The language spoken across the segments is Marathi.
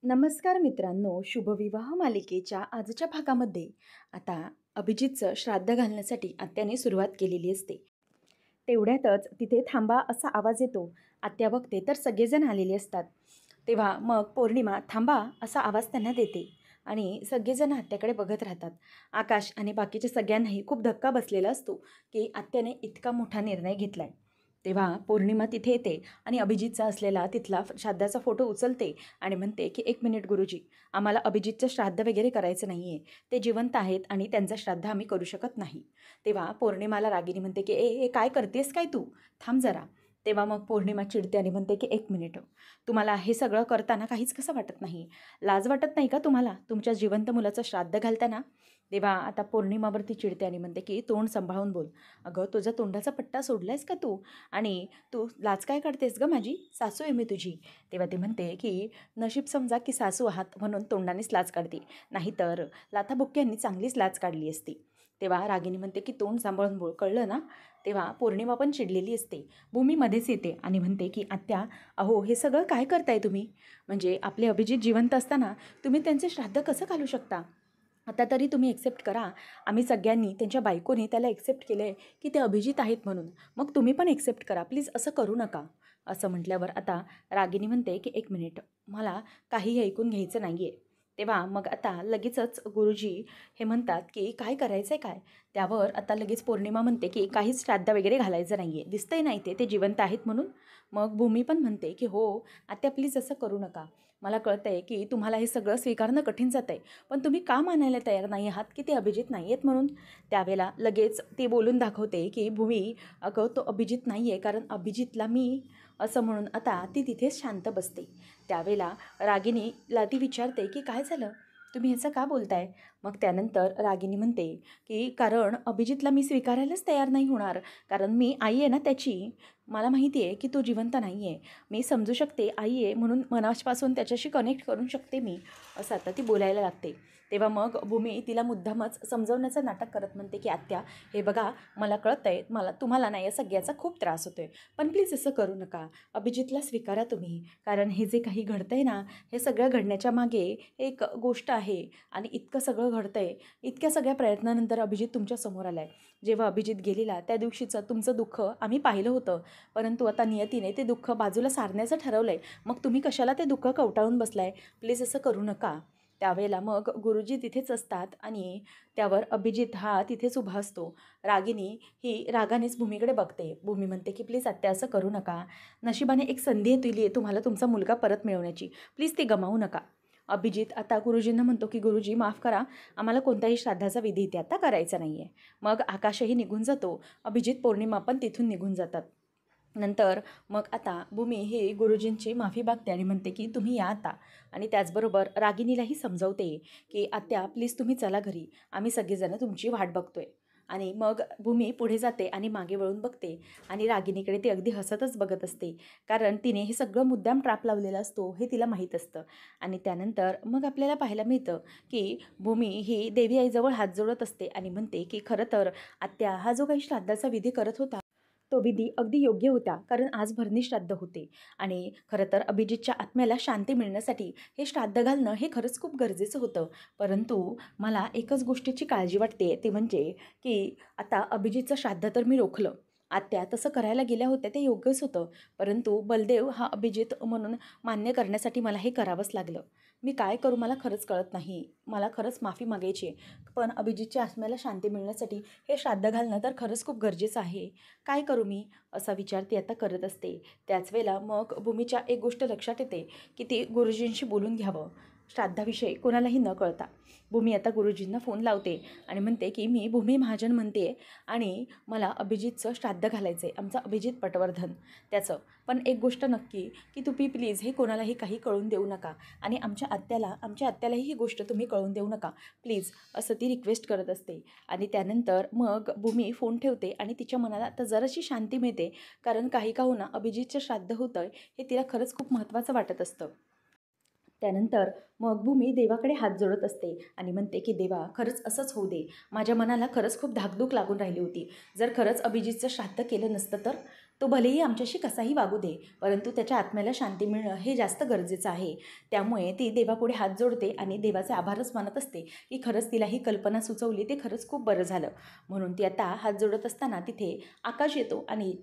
नमस्कार मित्रांनो, शुभविवाह मालिकेच्या आजच्या भागामध्ये आता अभिजितचं श्राद्ध घालण्यासाठी आत्याने सुरुवात केलेली असते. तेवढ्यातच तिथे थांबा असा आवाज येतो. आत्या बघते तर सगळेजण आलेले असतात. तेव्हा मग पौर्णिमा थांबा असा आवाज त्यांना देते आणि सगळेजण आत्याकडे बघत राहतात. आकाश आणि बाकीच्या सगळ्यांनाही खूप धक्का बसलेला असतो की आत्याने इतका मोठा निर्णय घेतलाय. तेव्हा पौर्णिमा तिथे येते आणि अभिजितचा असलेला तिथला श्राद्धाचा फोटो उचलते आणि म्हणते की "एक मिनिट गुरुजी, आम्हाला अभिजितचं श्राद्ध वगैरे करायचं नाही आहे. ते जिवंत आहेत आणि त्यांचं श्राद्ध आम्ही करू शकत नाही." तेव्हा पौर्णिमाला रागिनी म्हणते की "ए ए काय करतेस काय तू? थांब जरा." तेव्हा मग पौर्णिमा चिडते आणि म्हणते की "एक मिनिट, तुम्हाला हे सगळं करताना काहीच कसं वाटत नाही? लाज वाटत नाही का तुम्हाला तुमच्या जिवंत मुलाचं श्राद्ध घालताना?" तेव्हा आता पौर्णिमावरती चिडते आणि म्हणते की "तोंड सांभाळून बोल. अगं तुझा तोंडाचा पट्टा सोडलायस का तू? आणि तू लाज काय काढतेस गं माझी? सासू आहे मी तुझी." तेव्हा ती म्हणते की "नशीब समजा की सासू आहात म्हणून तोंडानेच लाज काढते, नाहीतर लाथाबुक्क्यांनी चांगलीच लाज काढली असती." तेव्हा रागिनी म्हणते की "तोंड सांभाळून बोल, कळलं ना?" तेव्हा पौर्णिमा पण चिडलेली असते. भूमी मध्येच येते आणि म्हणते की "आत्या, अहो हे सगळं काय करताय तुम्ही? म्हणजे आपले अभिजित जिवंत असताना तुम्ही त्यांचे श्राद्ध कसं घालू शकता? आता तरी तुम्ही एक्सेप्ट करा. आम्ही सगळ्यांनी त्यांच्या बायकोने त्याला एक्सेप्ट केलं आहे की ते अभिजित आहेत म्हणून. मग तुम्ही पण एक्सेप्ट करा. प्लीज असं करू नका." असं म्हटल्यावर आता रागिनी म्हणते की "एक मिनिट, मला काहीही ऐकून घ्यायचं नाही आहे." तेव्हा मग आता लगेचच गुरुजी हे म्हणतात की "काय करायचं आहे काय?" त्यावर आता लगेच पौर्णिमा म्हणते की "काहीच श्राद्ध वगैरे घालायचं नाही आहे. दिसतंय नाही ते जिवंत आहेत म्हणून." मग भूमी पण म्हणते की "हो, आत्या प्लीज असं करू नका. मला कळतं आहे की तुम्हाला हे सगळं स्वीकारणं कठीण जातं आहे. पण तुम्ही का मानायला तयार नाही आहात की ते अभिजित नाही आहेत म्हणून?" त्यावेळेला लगेच ती बोलून दाखवते की "भूमी, अगं तो अभिजित नाही आहे, कारण अभिजितला मी." असं म्हणून आता ती तिथेच शांत बसते. त्यावेळेला रागिनीला ती विचारते की "काय झालं? तुम्ही ह्याचं का बोलताय?" मग त्यानंतर रागिनी म्हणते की "कारण अभिजितला मी स्वीकारायलाच तयार नाही होणार. कारण मी आई आहे ना त्याची. मला माहिती आहे की तो जिवंत नाही आहे. मी समजू शकते आई आहे म्हणून मनापासून त्याच्याशी कनेक्ट करू शकते मी." असं आता ती बोलायला लागते. तेव्हा मग भूमी तिला मुद्दामच समजवण्याचं नाटक करत म्हणते की "आत्या, हे बघा, मला कळतं आहे तुम्हाला ना या सगळ्याचा खूप त्रास होतो आहे. पण प्लीज असं करू नका. अभिजितला स्वीकारा तुम्ही. कारण हे जे काही घडतं आहे ना, हे सगळं घडण्याच्या मागे एक गोष्ट आहे आणि इतकं सगळं घडतं आहे. इतक्या सगळ्या प्रयत्नानंतर अभिजित तुमच्या समोर आला आहे. जेव्हा अभिजित गेलेला त्या दिवशीचं तुमचं दुःख आम्ही पाहिलं होतं. परंतु आता नियतीने ते दुःख बाजूला सारण्याचं ठरवलं आहे. मग तुम्ही कशाला ते दुःख कवटाळून बसलाय? प्लीज असं करू नका." त्यावेळेला मग गुरुजी तिथेच असतात आणि त्यावर अभिजित हा तिथेच उभा असतो. रागिनी ही रागानेच भूमीकडे बघते. भूमी म्हणते की "प्लीज आत्या असं करू नका. नशिबाने एक संधी दिली आहे तुम्हाला तुमचा मुलगा परत मिळवण्याची. प्लीज ती गमावू नका." अभिजित आता गुरुजींना म्हणतो की "गुरुजी माफ करा, आम्हाला कोणत्याही श्राद्धाचा विधी इथे आता करायचा नाही आहे." मग आकाशही निघून जातो. अभिजित, पौर्णिमा पण तिथून निघून जातात. नंतर मग आता भूमी ही गुरुजींची माफी मागते आणि म्हणते की "तुम्ही या आता." आणि त्याचबरोबर रागिनीलाही समजवते की "आत्या प्लीज तुम्ही चला घरी. आम्ही सगळेजण तुमची वाट बघतोय." आणि मग भूमी पुढे जाते आणि मागे वळून बघते आणि रागिनीकडे ती अगदी हसतच बघत असते. कारण तिने हे सगळं मुद्दाम ट्रॅप लावलेला असतो हे तिला माहीत असतं. आणि त्यानंतर मग आपल्याला पाहायला मिळतं की भूमी ही देवी आईजवळ हात जोडत असते आणि म्हणते की "खरं तर आत्या, हा जो काही श्राद्धाचा विधी करत होता तो विधी अगदी योग्य होता, कारण आज भरणी श्राद्ध होते आणि खरं तर अभिजितच्या आत्म्याला शांती मिळण्यासाठी हे श्राद्ध घालणं हे खरंच खूप गरजेचं होतं. परंतु मला एकच गोष्टीची काळजी वाटते, ती म्हणजे की आता अभिजितचं श्राद्ध तर मी रोखलं. आत्या तसं करायला गेल्या होत्या ते योग्यच होतं. परंतु बलदेव हा अभिजित म्हणून मान्य करण्यासाठी मला हे करावंच लागलं. मी काय करू मला खरंच कळत नाही. मला खरंच माफी मागायची आहे. पण अभिजितच्या आत्म्याला शांती मिळण्यासाठी हे श्राद्ध घालणं तर खरंच खूप गरजेचं आहे. काय करू मी?" असा विचार ती आता करत असते. त्याच वेळेला मग भूमीच्या एक गोष्ट लक्षात येते की ती गुरुजींशी बोलून घ्यावं श्राद्धाविषयी कोणालाही न कळता. भूमी आता गुरुजींना फोन लावते आणि म्हणते की "मी भूमी महाजन म्हणते आणि मला अभिजितचं श्राद्ध घालायचं आहे. आमचा अभिजित पटवर्धन त्याचं. पण एक गोष्ट नक्की की तुम्ही प्लीज हे कोणालाही काही कळून देऊ नका आणि आमच्या आत्यालाही ही गोष्ट तुम्ही कळून देऊ नका प्लीज." असं ती रिक्वेस्ट करत असते. आणि त्यानंतर मग भूमी फोन ठेवते आणि तिच्या मनाला आता जराशी शांती मिळते. कारण काही का होईना अभिजितचं श्राद्ध होतं आहे हे तिला खरंच खूप महत्त्वाचं वाटत असतं. त्यानंतर मग भूमी देवाकडे हात जोडत असते आणि म्हणते की "देवा, खरंच असंच होऊ दे. माझ्या मनाला खरंच खूप धाकधूक लागून राहिली होती. जर खरंच अभिजितचं श्राद्ध केलं नसतं तर?" तो भलेही आमच्याशी कसाही वागू दे, परंतु त्याच्या आत्म्याला शांती मिळणं हे जास्त गरजेचं आहे. त्यामुळे ती देवापुढे हात जोडते आणि देवाचे आभारच मानत असते की खरंच तिला ही कल्पना सुचवली ते खरंच खूप बरं झालं. म्हणून ती आता हात जोडत असताना तिथे आकाश येतो आणि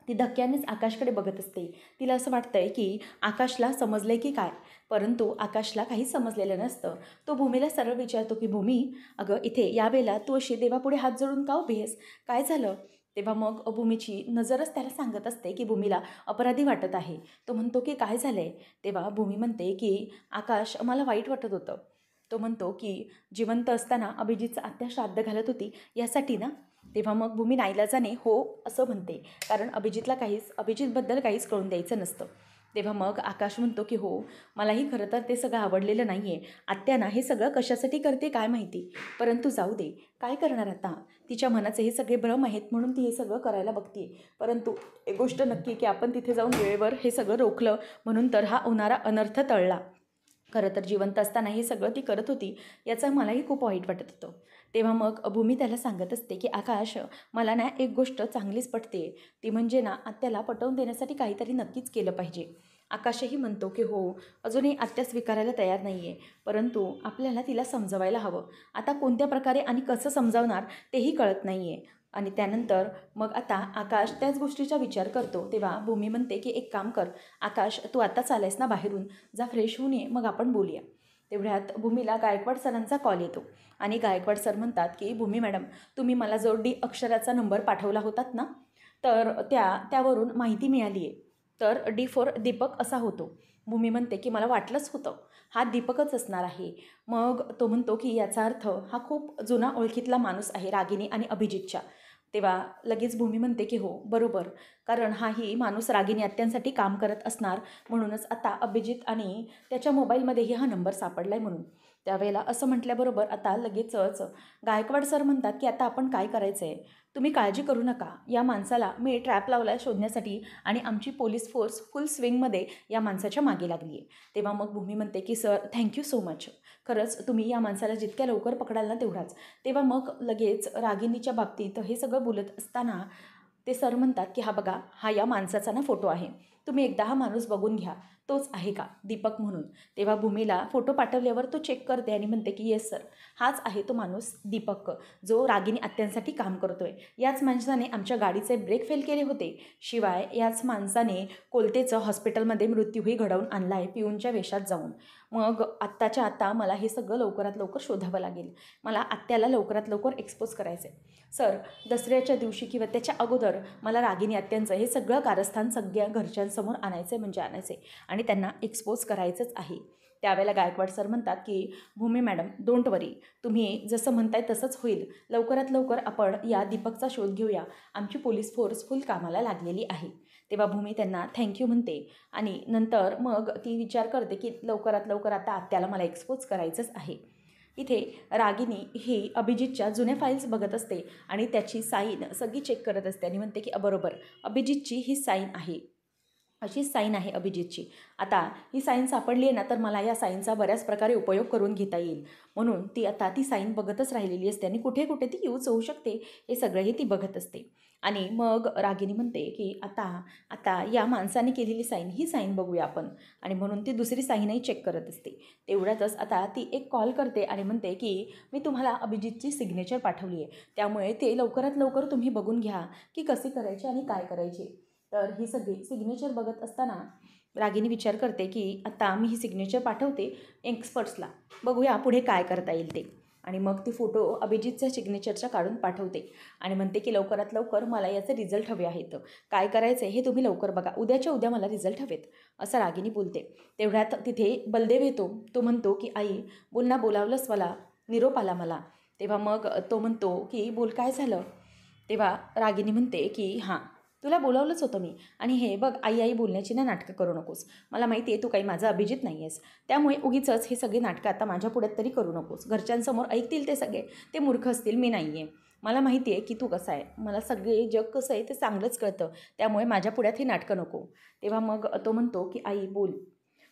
ती धक्क्यानेच आकाशकडे बघत असते. तिला असं वाटतंय की आकाशला समजलंय की काय, परंतु आकाशला काहीच समजलेलं नसतं. तो भूमीला सरळ विचारतो की भूमी, अगं इथे यावेळेला तू अशी देवापुढे हात जोडून का उभी आहेस, काय झालं? तेव्हा मग भूमीची नजरच त्याला सांगत असते की भूमीला अपराधी वाटत आहे. तो म्हणतो की काय झालंय? तेव्हा भूमी म्हणते की आकाश, मला वाईट वाटत होतं. तो म्हणतो की जिवंत असताना अभिजितचं आत्या श्राद्ध घालत होती यासाठी ना? तेव्हा मग भूमी नाईलाजाने हो असं म्हणते, कारण अभिजितबद्दल काहीच कळून द्यायचं नसतं. तेव्हा मग आकाश म्हणतो की हो, मलाही खरं तर ते सगळं आवडलेलं नाही आहे. आत्या हे सगळं कशासाठी करते काय माहिती, परंतु जाऊ दे, काय करणार आता. तिच्या मनाचे हे सगळे भ्रम आहेत म्हणून ती हे सगळं करायला बघते. परंतु एक गोष्ट नक्की की आपण तिथे जाऊन वेळेवर हे सगळं रोखलं म्हणून तर हा होणारा अनर्थ टळला. खरं तर जिवंत असताना हे सगळं ती करत होती याचं मलाही खूप वाईट वाटत होतं. तेव्हा मग भूमी त्याला सांगत असते की आकाश, मला ना एक गोष्ट चांगलीच पटते, ती म्हणजे ना आत्याला पटवून देण्यासाठी काहीतरी नक्कीच केलं पाहिजे. आकाशही म्हणतो की हो, अजूनही आत्या स्वीकारायला तयार नाही आहे, परंतु आपल्याला तिला समजवायला हवं. आता कोणत्या प्रकारे आणि कसं समजावणार तेही कळत नाही आहे. आणि त्यानंतर मग आता आकाश त्याच गोष्टीचा विचार करतो. तेव्हा भूमी म्हणते की एक काम कर आकाश, तू आत्ताच आलायस ना बाहेरून, जा फ्रेश होऊन ये, मग आपण बोलूया. तेवढ्यात भूमीला गायकवाड सरांचा कॉल येतो आणि गायकवाड सर म्हणतात की भूमी मॅडम, तुम्ही मला जो डी अक्षराचा नंबर पाठवला होतात ना, तर त्यावरून माहिती मिळाली आहे. तर D4 दीपक असा होतो. भूमी म्हणते की मला वाटलंच होतं, हा दीपकच असणार आहे. मग तो म्हणतो की याचा अर्थ हा खूप जुना ओळखीतला माणूस आहे रागिनी आणि अभिजितच्या. तेव्हा लगेच भूमी म्हणते की हो बरोबर, कारण हाही माणूस रागिनी आत्यांसाठी काम करत असणार, म्हणूनच आता अभिजित आणि त्याच्या मोबाईलमध्येही हा नंबर सापडला आहे म्हणून. त्यावेळेला असं म्हटल्याबरोबर आता लगेचच गायकवाड सर म्हणतात की आता आपण काय करायचं आहे, तुम्ही काळजी करू नका. या माणसाला मी ट्रॅप लावला शोधण्यासाठी आणि आमची पोलीस फोर्स फुल स्विंगमध्ये या माणसाच्या मागे लागली आहे. तेव्हा मग भूमी म्हणते की सर थँक्यू सो मच, खरंच तुम्ही या माणसाला जितक्या लवकर पकडाल ना तेवढाच. तेव्हा मग लगेच रागिनीच्या बाबतीत हे सगळं बोलत असताना ते सर म्हणतात की हा बघा, हा या माणसाचा ना फोटो आहे, तुम्ही एकदा हा माणूस बघून घ्या, तोच आहे का दीपक म्हणून. तेव्हा भूमीला फोटो पाठवल्यावर तो चेक करते आणि म्हणते की येस सर, हाच आहे तो माणूस दीपक, जो रागिनी आत्यांसाठी काम करतोय. याच माणसाने आमच्या गाडीचे ब्रेक फेल केले होते, शिवाय याच माणसाने कोलतेचं हॉस्पिटलमध्ये मृत्यूही घडवून आणला आहे पिऊनच्या वेशात जाऊन. मग आत्ताच्या आत्ता मला हे सगळं लवकरात लवकर शोधावं लागेल, मला आत्याला लवकरात लवकर एक्सपोज करायचं आहे. सर, दसऱ्याच्या दिवशी किंवा त्याच्या अगोदर मला रागिनी आत्यांचं हे सगळं कारस्थान सगळ्या घरच्यांसमोर आणायचं आहे, म्हणजे आणायचं आहे आणि त्यांना एक्सपोज करायचंच आहे. त्यावेळेला गायकवाड सर म्हणतात की भूमी मॅडम डोंट वरी, तुम्ही जसं म्हणताय तसंच होईल, लवकरात लवकर आपण या दीपकचा शोध घेऊया, आमची पोलीस फोर्स फुल कामाला लागलेली आहे. तेव्हा भूमी त्यांना थँक्यू म्हणते आणि नंतर मग ती विचार करते की लवकरात लवकर आता आत्याला मला एक्सपोज करायचंच आहे. इथे रागिनी ही अभिजितच्या जुन्या फाईल्स बघत असते आणि त्याची साईन सगळी चेक करत असते आणि म्हणते की बरोबर, अभिजितची ही साईन आहे, अशीच साईन आहे अभिजितची. आता ही साईन सापडली आहे ना, तर मला या साईनचा बऱ्याच प्रकारे उपयोग करून घेता येईल. म्हणून ती आता ती साईन बघतच राहिलेली असते आणि कुठे कुठे ती यूज होऊ शकते हे सगळंही ती बघत असते. आणि मग रागिनी म्हणते की आता आता या माणसाने केलेली साईन, ही साईन बघूया आपण, आणि म्हणून ती दुसरी साईनही चेक करत असते. तेवढ्यातच आता ती एक कॉल करते आणि म्हणते की मी तुम्हाला अभिजितची सिग्नेचर पाठवली आहे, त्यामुळे ते लवकरात लवकर तुम्ही बघून घ्या की कसे करायचे आणि काय करायचे. तर ही सगळी सिग्नेचर बघत असताना रागिनी विचार करते की आता मी ही सिग्नेचर पाठवते एक्सपर्ट्सला, बघूया पुढे काय करता येईल ते. आणि मग ती फोटो अभिजितच्या सिग्नेचरच्या काढून पाठवते आणि म्हणते की लवकरात लवकर मला याचे रिझल्ट हवे आहेत, काय करायचं हे तुम्ही लवकर बघा, उद्याच्या उद्या मला रिझल्ट हवेत, असं रागिनी बोलते. तेवढ्यात तिथे बलदेव येतो. तो म्हणतो की आई बोल ना, बोलावलंस मला, निरोप आला मला. तेव्हा मग तो म्हणतो की बोल काय झालं. तेव्हा रागिनी म्हणते की हां, तुला बोलावलंच होतं मी, आणि हे बघ आई आई बोलण्याची ना नाटकं करू नकोस, मला माहिती आहे तू काही माझा अभिजित नाही आहेस, त्यामुळे उगीचंच हे सगळे नाटकं आता माझ्या पुढ्यात तरी करू नकोस. घरच्यांसमोर ऐकतील ते सगळे, ते मूर्ख असतील, मी नाही आहे. मला माहिती आहे की तू कसा आहे, मला सगळे जग कसं आहे ते चांगलंच कळतं, त्यामुळे माझ्या पुढ्यात हे नाटकं नको. तेव्हा मग तो म्हणतो की आई बोल.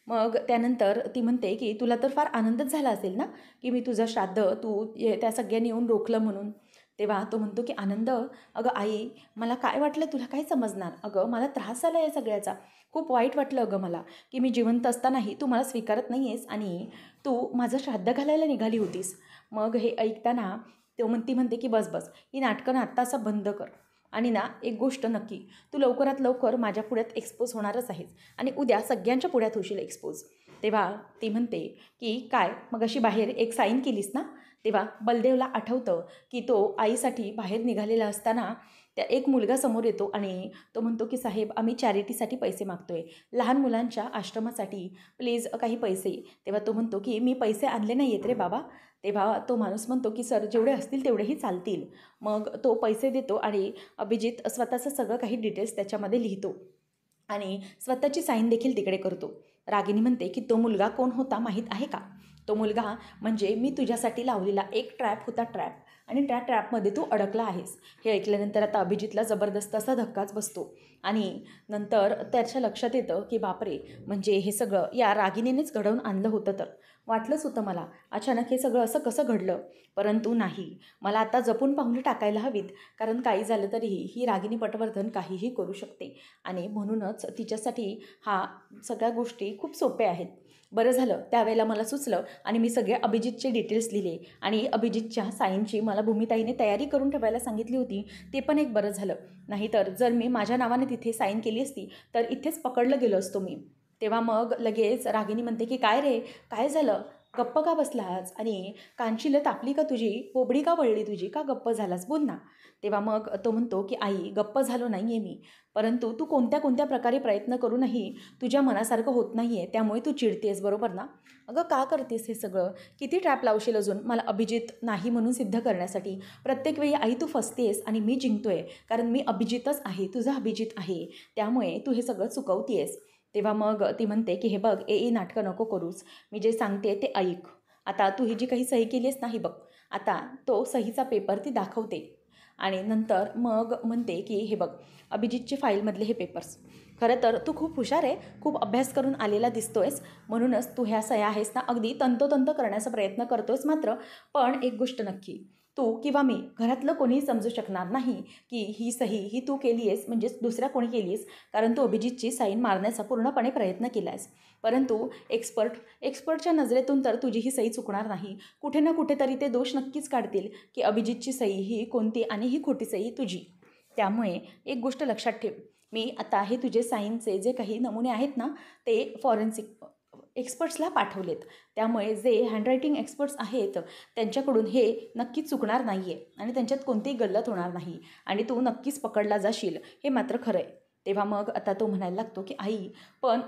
मग त्यानंतर ती म्हणते की तुला तर फार आनंदच झाला असेल ना की मी तुझं श्राद्ध त्या सगळ्यांनी येऊन रोखलं म्हणून. तेव्हा तो म्हणतो की आनंद, अगं आई, मला काय वाटलं तुला काय समजणार, अगं मला त्रास झाला या सगळ्याचा, खूप वाईट वाटलं अगं मला की मी जिवंत असतानाही तू मला स्वीकारत नाही आहेस आणि तू माझं श्राद्ध घालायला निघाली होतीस. मग हे ऐकताना ती म्हणते की बस बस, ही नाटकं ना आत्ता असं बंद कर. आणि ना एक गोष्ट नक्की, तू लवकरात लवकर माझ्या पुढ्यात एक्सपोज होणारच आहेस आणि उद्या सगळ्यांच्या पुढ्यात होशील एक्सपोज. तेव्हा ती म्हणते की काय मग अशी बाहेर एक साईन केलीस ना. तेव्हा बलदेवला आठवतं की तो आईसाठी बाहेर निघालेला असताना त्या एक मुलगा समोर येतो आणि तो म्हणतो की साहेब, आम्ही चॅरिटीसाठी पैसे मागतोय, लहान मुलांच्या आश्रमासाठी, प्लीज काही पैसे. तेव्हा तो म्हणतो की मी पैसे आणले नाही आहेत रे बाबा. तेव्हा तो माणूस म्हणतो की सर, जेवढे असतील तेवढेही चालतील. मग तो पैसे देतो आणि अभिजित स्वतःचं सगळं काही डिटेल्स त्याच्यामध्ये लिहितो आणि स्वतःची साईन देखील तिकडे करतो. रागिनी म्हणते की तो मुलगा कोण होता माहीत आहे का. तो मुलगा म्हणजे मी तुझ्यासाठी लावलेला एक ट्रॅप होता, ट्रॅप, आणि त्या ट्रॅपमध्ये तू अडकला आहेस. हे ऐकल्यानंतर आता अभिजितला जबरदस्त असा धक्काच बसतो आणि नंतर त्याच्या लक्षात येतं की बापरे, म्हणजे हे सगळं या रागिनीनेच घडवून आणलं होतं. तर वाटलंच होतं मला अचानक हे सगळं असं कसं घडलं, परंतु नाही, मला आता जपून पावलं टाकायला हवीत, कारण काही झालं तरीही ही रागिनी पटवर्धन काहीही करू शकते आणि म्हणूनच तिच्यासाठी हा सगळ्या गोष्टी खूप सोप्या आहेत. बरं झालं त्यावेळेला मला सुचलं आणि मी सगळे अभिजितचे डिटेल्स लिहिले आणि अभिजितच्या साईनची मला भूमिताईने तयारी करून ठेवायला सांगितली होती. ते पण एक बरं झालं, नाहीतर जर मी माझ्या नावाने तिथे साईन केली असती तर इथेच पकडलं गेलो असतो मी. तेव्हा मग लगेच रागिनी म्हणते की काय रे, काय झालं, गप्प का बसलास आणि कानशीलं तापली का तुझी, बोबडी का वळली तुझी, का गप्प झालास, बोल ना. तेव्हा मग तो म्हणतो की आई, गप्प झालो नाही आहे मी, परंतु तू कोणत्या कोणत्या प्रकारे प्रयत्न करूनही तुझ्या मनासारखं होत नाही आहे, त्यामुळे तू चिडतेस, बरोबर ना. अगं का करतेस हे सगळं, किती ट्रॅप लावशील अजून मला अभिजित नाही म्हणून सिद्ध करण्यासाठी. प्रत्येक वेळी आई तू फसतेस आणि मी जिंकतोय, कारण मी अभिजितच आहे, तुझा अभिजित आहे, त्यामुळे तू हे सगळं चुकवतेस. तेव्हा मग ती म्हणते की हे बघ, नाटकं नको करूस, मी जे सांगते ते ऐक. आता तू ही जी काही सही केली आहेस ना, ही बघ. आता तो सहीचा पेपर ती दाखवते आणि नंतर मग म्हणते की हे बघ, अभिजितचे फाईलमधले हे पेपर्स. खरं तर तू खूप हुशार आहे, खूप अभ्यास करून आलेला दिसतोयस, म्हणूनच तू ह्या सह्या आहेस ना अगदी तंतोतंत करण्याचा प्रयत्न करतोस. मात्र पण एक गोष्ट नक्की, तू किंवा मी, घरातलं कोणीही समजू शकणार नाही की ही सही ही तू केली आहेस, म्हणजेच दुसऱ्या कोणी केली आहेस, कारण तू अभिजितची साईन मारण्याचा पूर्णपणे प्रयत्न केला आहेस. परंतु एक्सपर्टच्या नजरेतून तर तुझी ही सही चुकणार नाही. कुठे ना कुठेतरी ते दोष नक्कीच काढतील की अभिजितची सही ही कोणती आणि ही खोटी सही तुझी. त्यामुळे एक गोष्ट लक्षात ठेव, मी आता हे तुझे साईनचे जे काही नमुने आहेत ना, ते फॉरेन्सिक एक्सपर्ट्सला पाठवलेत. त्यामुळे जे हँडरायटिंग एक्सपर्ट्स आहेत त्यांच्याकडून हे नक्कीच चुकणार नाही आहे आणि त्यांच्यात कोणतीही गल्लत होणार नाही आणि तू नक्कीच पकडला जाशील, हे मात्र खरं आहे. तेव्हा मग आता तो म्हणायला लागतो की आई, पण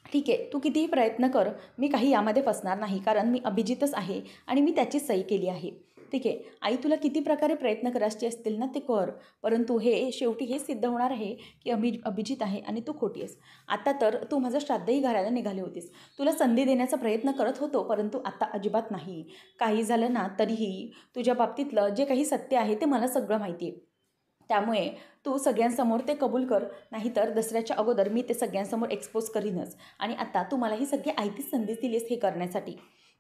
ठीक आहे, तू कितीही प्रयत्न कर, मी काही यामध्ये फसणार नाही, कारण मी अभिजितच आहे आणि मी त्याचीच सही केली आहे. ठीक आहे आई, तुला किती प्रकारे प्रयत्न करायचे असतील ना ते कर, परंतु हे शेवटी हे सिद्ध होणार आहे की अभिजित आहे आणि तू खोटी आहेस. आता तर तू माझं श्राद्धही घालायला निघाली होतीस, तुला संधी देण्याचा प्रयत्न करत होतो, परंतु आता अजिबात नाही. काही झालं ना तरीही तुझ्या बाबतीतलं जे काही सत्य आहे ते मला सगळं माहिती आहे. त्यामुळे तू सगळ्यांसमोर ते कबूल कर, नाहीतर दसऱ्याच्या अगोदर मी ते सगळ्यांसमोर एक्सपोज करीनच आणि आता तू मला ही सगळी आयतीच संधी दिलीस हे करण्यासाठी.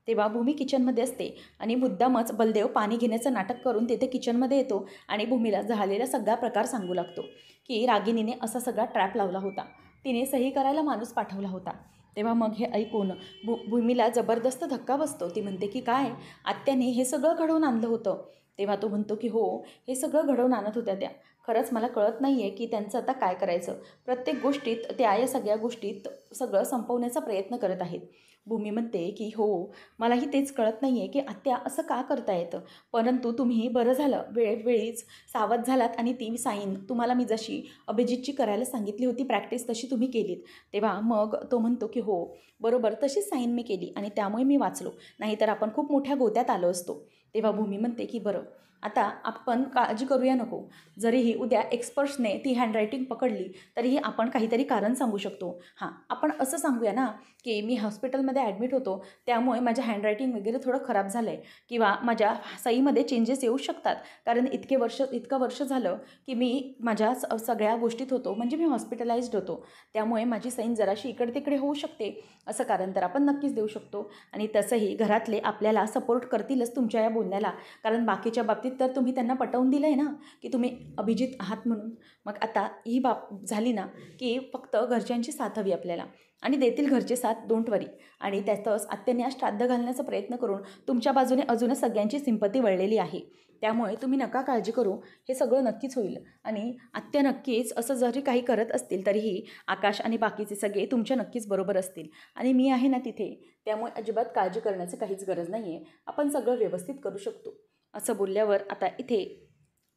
तेव्हा भूमी किचनमध्ये असते आणि मुद्दामच बलदेव पाणी घेण्याचं नाटक करून तिथे किचनमध्ये येतो आणि भूमीला झालेला सगळा प्रकार सांगू लागतो की रागिनीने असा सगळा ट्रॅप लावला होता, तिने सही करायला माणूस पाठवला होता. तेव्हा मग हे ऐकून भूमीला जबरदस्त धक्का बसतो. ती म्हणते की काय, आत्याने हे सगळं घडवून आणलं होतं. तेव्हा तो म्हणतो की हो, हे सगळं घडवून आणत होत्या त्या. खरंच मला कळत नाही आहे की त्यांचं आता काय करायचं. प्रत्येक गोष्टीत त्या या सगळ्या गोष्टीत सगळं संपवण्याचा प्रयत्न करत आहेत. भूमी म्हणते की हो, मलाही तेच कळत नाही आहे की आत्या असं का करता येतं, परंतु तुम्ही बरं झालं वेळोवेळीच सावध झालात आणि ती साईन तुम्हाला मी जशी अभिजितची करायला सांगितली होती प्रॅक्टिस, तशी तुम्ही केलीत. तेव्हा मग तो म्हणतो की हो बरोबर, तशीच साईन मी केली आणि त्यामुळे मी वाचलो, नाहीतर आपण खूप मोठ्या गोत्यात आलो असतो. तेव्हा भूमी म्हणते की बरं, आता आपण काळजी करूया नको, जरीही उद्या एक्सपर्ट्सने ती हँडरायटिंग पकडली तरीही आपण काहीतरी कारण सांगू शकतो. हां, आपण असं सांगूया ना की मी हॉस्पिटलमध्ये ॲडमिट होतो, त्यामुळे माझ्या हँडरायटिंग वगैरे थोडं खराब झालं आहे किंवा माझ्या सहीमध्ये चेंजेस येऊ शकतात, कारण इतकं वर्ष झालं की मी माझ्या सगळ्या गोष्टीत होतो, म्हणजे मी हॉस्पिटलाइज्ड होतो, त्यामुळे माझी सही जराशी इकडे तिकडे होऊ शकते, असं कारण तर आपण नक्कीच देऊ शकतो. आणि तसंही घरातले आपल्याला सपोर्ट करतीलच तुमच्या या बोलण्याला, कारण बाकीच्या बाबतीत बाबतीत तर तुम्ही त्यांना पटवून दिलं आहे ना की तुम्ही अभिजित आहात म्हणून. मग आता ही झाली ना की फक्त घरच्यांची साथ हवी आपल्याला, आणि देतील घरचे साथ, डोंट वरी. आणि त्यातच आत्याने आज श्राद्ध घालण्याचा प्रयत्न करून तुमच्या बाजूने अजूनच सगळ्यांची सिंपती वळलेली आहे. त्यामुळे तुम्ही नका काळजी करू, हे सगळं नक्कीच होईल. आणि आत्या नक्कीच असं जरी काही करत असतील तरीही आकाश आणि बाकीचे सगळे तुमच्या नक्कीच बरोबर असतील, आणि मी आहे ना तिथे, त्यामुळे अजिबात काळजी करण्याची काहीच गरज नाही आहे. आपण सगळं व्यवस्थित करू शकतो. असं बोलल्यावर आता इथे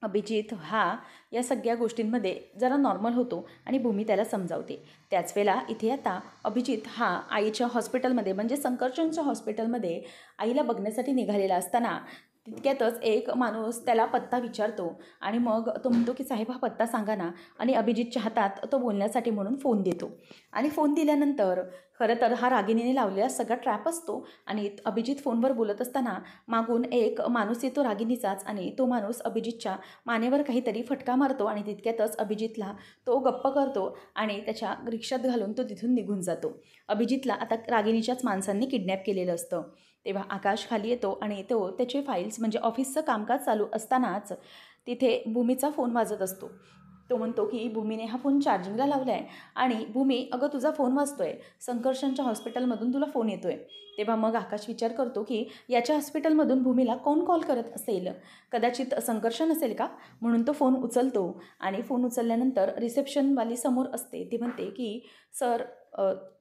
अभिजित हा या सगळ्या गोष्टींमध्ये जरा नॉर्मल होतो आणि भूमी त्याला समजावते. त्याच वेळेला इथे आता अभिजित हा आईच्या हॉस्पिटलमध्ये, म्हणजे संकर्षणच्या हॉस्पिटलमध्ये आईला बघण्यासाठी निघालेला असताना तितक्यातच एक माणूस त्याला पत्ता विचारतो आणि मग तो म्हणतो की साहेब हा पत्ता सांगा ना, आणि अभिजितच्या हातात तो बोलण्यासाठी म्हणून फोन देतो. आणि फोन दिल्यानंतर खरं तर हा रागिणीने लावलेला सगळा ट्रॅप असतो, आणि अभिजित फोनवर बोलत असताना मागून एक माणूस येतो रागिणीचाच, आणि तो माणूस अभिजितच्या मानेवर काहीतरी फटका मारतो आणि तितक्यातच अभिजितला तो गप्प करतो आणि त्याच्या रिक्षात घालून तो तिथून निघून जातो. अभिजितला आता रागिणीच्याच माणसांनी किडनॅप केलेलं असतं. तेव्हा आकाश खाली येतो आणि तो त्याचे फाईल्स, म्हणजे ऑफिसचं कामकाज चालू असतानाच तिथे भूमीचा फोन वाजत असतो. तो म्हणतो की भूमीने हा फोन चार्जिंगला लावला आहे, आणि भूमी अगं तुझा फोन वाजतोय, संकर्षणच्या हॉस्पिटलमधून तुला फोन येतोय. तेव्हा मग आकाश विचार करतो की याच्या हॉस्पिटलमधून भूमीला कोण कॉल करत असेल, कदाचित संकर्षण असेल का, म्हणून तो फोन उचलतो. आणि फोन उचलल्यानंतर रिसेप्शनवाली समोर असते, ती म्हणते की सर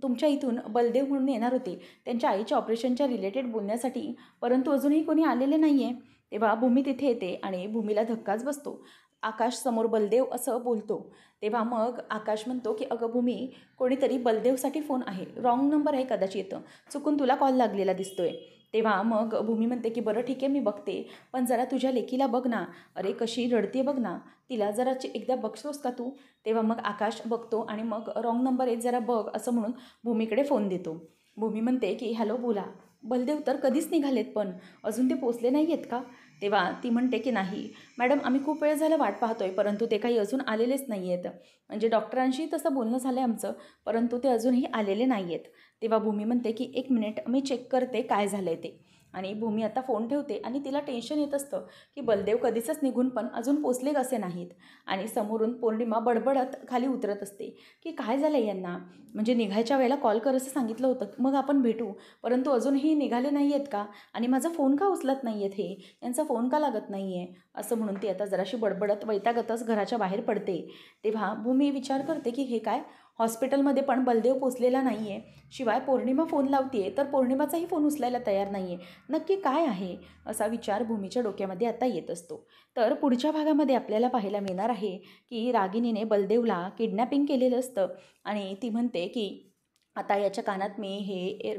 तुमच्या इथून बलदेव म्हणून येणार होते त्यांच्या आईच्या ऑपरेशनच्या रिलेटेड बोलण्यासाठी, परंतु अजूनही कोणी आलेले नाही आहे. तेव्हा भूमी तिथे येते आणि भूमीला धक्काच बसतो. आकाश समोर बलदेव असं बोलतो. तेव्हा मग आकाश म्हणतो की अगं भूमी, कोणीतरी बलदेवसाठी फोन आहे, रॉंग नंबर आहे कदाचित, चुकून तुला कॉल लागलेला दिसतोय. तेव्हा मग भूमी म्हणते की बरं ठीक आहे मी बघते, पण जरा तुझ्या लेकीला बघ ना, अरे कशी रडते बघ ना, तिला जरा एकदा बघतोस का तू. तेव्हा मग आकाश बघतो आणि मग रॉंग नंबर आहे जरा बघ असं म्हणून भूमीकडे फोन देतो. भूमी म्हणते की हॅलो बोला. बलदेव तर कधीच निघालेत, पण अजून ते पोचले नाही आहेत का. तेव्हा ती म्हणते की नाही मॅडम, आम्ही खूप वेळ झाला वाट पाहतोय, परंतु ते काही अजून आलेलेच नाही आहेत. म्हणजे डॉक्टरांशी तसं बोलणं झालं आहे आमचं, परंतु ते अजूनही आलेले नाही आहेत. तेव्हा भूमी म्हणते की एक मिनिट मी चेक करते काय झालं आहे ते. आणि भूमी आता फोन ठेवते आणि तिला टेन्शन येत असतं की बलदेव कधीच निघून पण अजून पोचले कसे नाहीत. आणि समोरून पौर्णिमा बडबडत खाली उतरत असते की काय झालं आहे यांना, म्हणजे निघायच्या वेळेला कॉल कर असं सांगितलं होतं, मग आपण भेटू, परंतु अजूनही निघाले नाही आहेत का, आणि माझा फोन का उचलत नाही आहेत, हे यांचा फोन का लागत नाही आहे, असं म्हणून ती आता जराशी बडबडत वैतागतच घराच्या बाहेर पडते. तेव्हा भूमी विचार करते की हे काय, हॉस्पिटलमध्ये पण बलदेव पोचलेला नाही आहे, शिवाय पौर्णिमा फोन लावते तर पौर्णिमाचाही फोन उचलायला तयार नाही आहे, नक्की काय आहे, असा विचार भूमीच्या डोक्यामध्ये आता येत असतो. तर पुढच्या भागामध्ये आपल्याला पाहायला मिळणार आहे की रागिणीने बलदेवला किडनॅपिंग केलेलं असतं, आणि ती म्हणते की आता याच्या कानात मी हे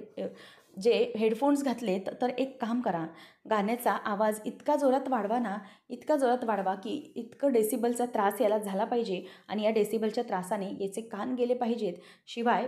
जे हेडफोन्स घातलेत, तर एक काम करा, गाण्याचा आवाज इतका जोरात वाढवा ना, इतका जोरात वाढवा की इतकं डेसिबलचा त्रास याला झाला पाहिजे, आणि या डेसिबलच्या त्रासाने याचे कान गेले पाहिजेत, शिवाय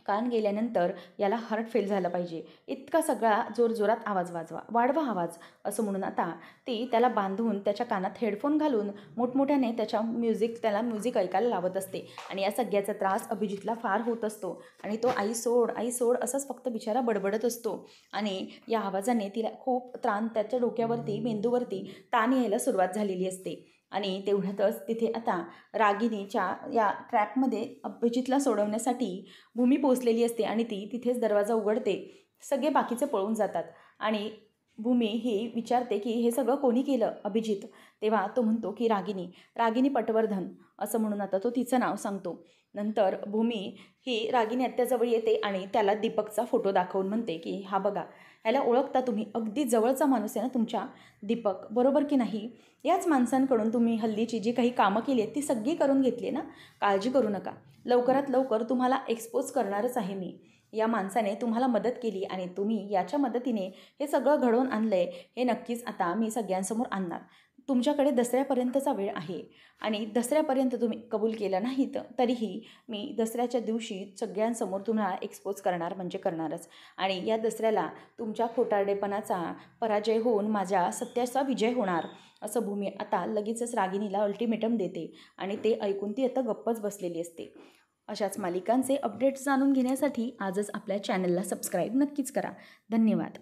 कान गेल्यानंतर याला हार्ट फेल झालं पाहिजे, इतका सगळा जोरजोरात आवाज वाढवा आवाज, असं म्हणून आता ती त्याला बांधून त्याच्या कानात हेडफोन घालून मोठमोठ्याने त्याला म्युझिक ऐकायला लावत असते. आणि या सगळ्याचा त्रास अभिजितला फार होत असतो, आणि तो आई सोड असंच फक्त बिचारा बडबडत असतो. आणि या आवाजाने तिला खूप त्याच्या डोक्यावरती, मेंदूवरती ताण यायला सुरुवात झालेली असते. आणि तेवढ्यातच तिथे आता रागिणीच्या या ट्रॅपमध्ये अभिजितला सोडवण्यासाठी भूमी पोचलेली असते, आणि ती तिथेच दरवाजा उघडते. सगळे बाकीचे पळून जातात, आणि भूमी ही विचारते की हे सगळं कोणी केलं अभिजित. तेव्हा तो म्हणतो की रागिनी पटवर्धन, असं म्हणून आता तो तिचं नाव सांगतो. नंतर भूमी ही रागिनी आत्याजवळ येते आणि त्याला दीपकचा फोटो दाखवून म्हणते की हा बघा, ह्याला ओळखता तुम्ही, अगदी जवळचा माणूस आहे ना तुमच्या, दीपक, बरोबर की नाही. याच माणसांकडून तुम्ही हल्लीची जी काही कामं केली आहेत ती सगळी करून घेतली ना, काळजी करू नका, लवकरात लवकर तुम्हाला एक्सपोज करणारच आहे मी. या माणसाने तुम्हाला मदत केली आणि तुम्ही याच्या मदतीने हे सगळं घडवून आणलं आहे, हे नक्कीच आता मी सगळ्यांसमोर आणणार. तुमच्याकडे दसऱ्यापर्यंतचा वेळ आहे, आणि दसऱ्यापर्यंत तुम्ही कबूल केलं नाहीत तरीही मी दसऱ्याच्या दिवशी सगळ्यांसमोर तुम्हाला एक्सपोज करणार म्हणजे करणारच. आणि या दसऱ्याला तुमच्या खोटारडेपणाचा पराजय होऊन माझ्या सत्याचा विजय होणार, असं भूमी आता लगेचच रागिणीला अल्टिमेटम देते. आणि ते ऐकून ती आता गप्पच बसलेली असते. अशाच मालिकांचे अपडेट्स जाणून घेण्यासाठी आजच आपल्या चॅनलला सबस्क्राईब नक्कीच करा. धन्यवाद.